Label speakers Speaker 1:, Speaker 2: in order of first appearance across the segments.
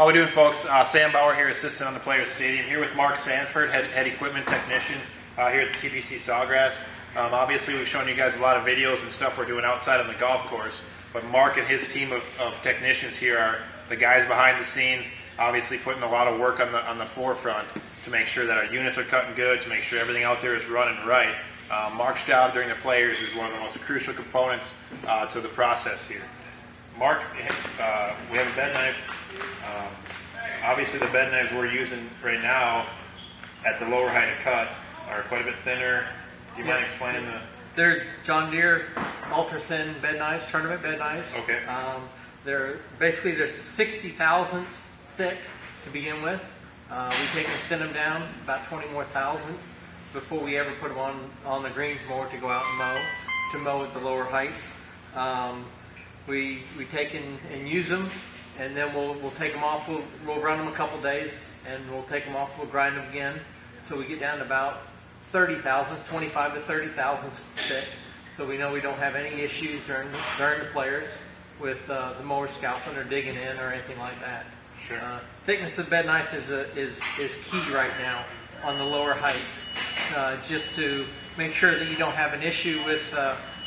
Speaker 1: How we doing, folks? Sam Bauer here, assistant on the Players Stadium. Here with Mark Sanford, head equipment technician here at the TPC Sawgrass. Obviously, we've shown you guys a lot of videos and stuff we're doing outside on the golf course. But Mark and his team of technicians here are the guys behind the scenes, obviously putting a lot of work on the forefront to make sure that our units are cutting good, to make sure everything out there is running right. Mark's job during the Players is one of the most crucial components to the process here. Mark, we have a bed knife. Obviously, the bed knives we're using right now at the lower height of cut are quite a bit thinner. Do you mind explaining the...
Speaker 2: They're John Deere ultra-thin bed knives, tournament bed knives.
Speaker 1: Okay.
Speaker 2: They're 60 thousandths thick to begin with. We take and thin them down about 20 more thousandths before we ever put them on the greens mower to go out and mow at the lower heights. We take and use them, and then we'll take them off. We'll run them a couple days, and we'll take them off. We'll grind them again, so we get down to about 30 thousandths, 25 to 30 thousandths thick. So we know we don't have any issues during the Players with the mower scalping or digging in or anything like that.
Speaker 1: Sure.
Speaker 2: Thickness of bed knife is key right now on the lower heights, just to make sure that you don't have an issue with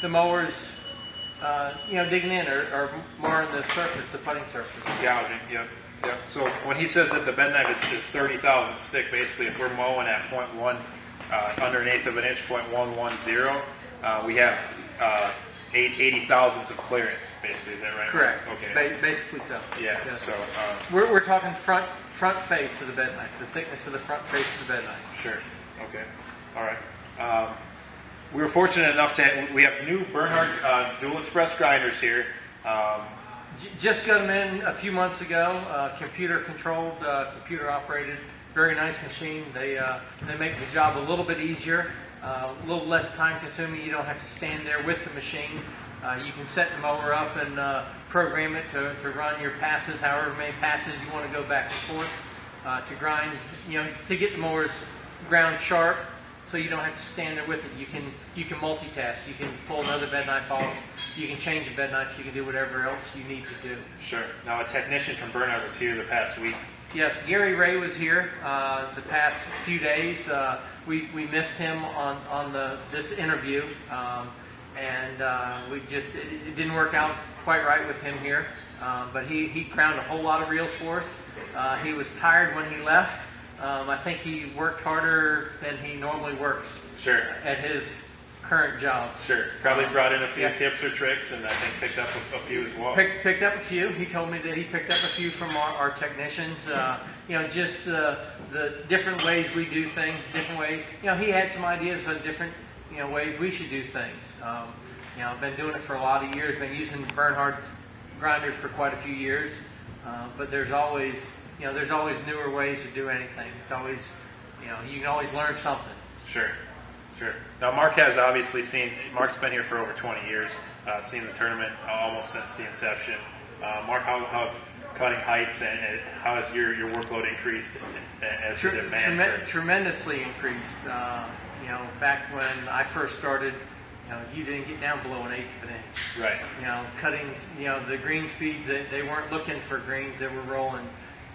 Speaker 2: the mowers. Digging in or more on the surface, the putting surface.
Speaker 1: Gouging, yep. So when he says that the bed knife is 30 thousandths thick, basically if we're mowing at 0.1, under an eighth of an inch, 0.110, we have 80 thousandths of clearance, basically. Is that right?
Speaker 2: Correct.
Speaker 1: Okay.
Speaker 2: Basically so.
Speaker 1: Yeah.
Speaker 2: Yes.
Speaker 1: So
Speaker 2: we're talking front face of the bed knife, the thickness of the front face of the bed knife.
Speaker 1: Sure. Okay. All right. We were fortunate enough we have new Bernhard Dual Express grinders here.
Speaker 2: Just got them in a few months ago. Computer controlled, computer operated, very nice machine. They make the job a little bit easier, a little less time consuming. You don't have to stand there with the machine. You can set the mower up and program it to run your passes, however many passes you want to go back and forth to grind. To get the mowers ground sharp, so you don't have to stand there with it. You can multitask. You can pull another bed knife off. You can change the bed knife. You can do whatever else you need to do.
Speaker 1: Sure. Now, a technician from Bernhard was here the past week.
Speaker 2: Yes, Gary Ray was here the past few days. We missed him on this interview, and it didn't work out quite right with him here. But he ground a whole lot of reels for us. He was tired when he left. I think he worked harder than he normally works.
Speaker 1: Sure.
Speaker 2: At his current job.
Speaker 1: Sure. Probably brought in a few tips or tricks, and I think picked up a few as well.
Speaker 2: Picked up a few. He told me that he picked up a few from our technicians. Just the different ways we do things, different ways. He had some ideas on different ways we should do things. I've been doing it for a lot of years. Been using Bernhard grinders for quite a few years, but there's always newer ways to do anything. It's always, you can always learn something.
Speaker 1: Sure. Now, Mark has obviously Mark's been here for over 20 years, seen the tournament almost since the inception. Mark, how have cutting heights and how has your workload increased as the demand?
Speaker 2: Tremendously increased. Back when I first started, you didn't get down below an eighth of an inch.
Speaker 1: Right.
Speaker 2: Cutting, the green speeds, they weren't looking for greens. They were rolling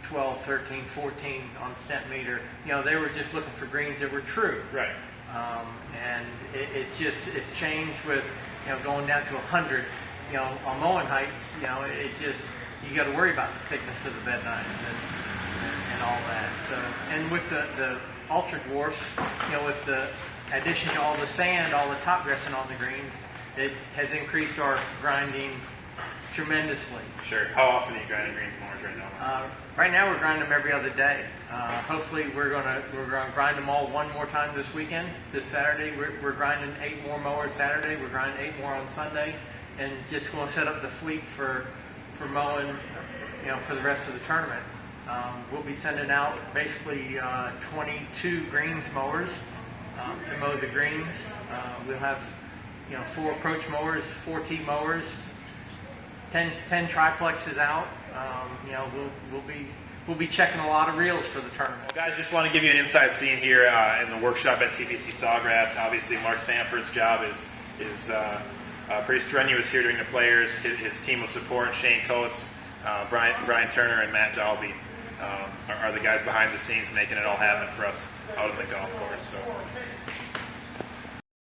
Speaker 2: 12, 13, 14 on centimeter. They were just looking for greens that were true.
Speaker 1: Right.
Speaker 2: And it's changed with, going down to 100, on mowing heights, you got to worry about the thickness of the bed knives and all that. So, and with the Ultra Dwarfs, with the addition to all the sand, all the top dressing on the greens, it has increased our grinding tremendously.
Speaker 1: Sure. How often are you grinding greens mowers right now?
Speaker 2: Right now we're grinding them every other day. Hopefully we're gonna grind them all one more time this weekend. This Saturday we're grinding 8 more mowers Saturday. We're grinding 8 more on Sunday, and just going to set up the fleet for mowing, for the rest of the tournament. We'll be sending out basically 22 greens mowers to mow the greens. We'll have 4 approach mowers, 4 tee mowers, 10 triplexes out. We'll be checking a lot of reels for the tournament.
Speaker 1: Well, guys, just want to give you an inside scene here in the workshop at TPC Sawgrass. Obviously, Mark Sanford's job is pretty strenuous here during the Players. His team of support, Shane Coates, Brian Turner and Matt Dalby are the guys behind the scenes making it all happen for us out on the golf course. So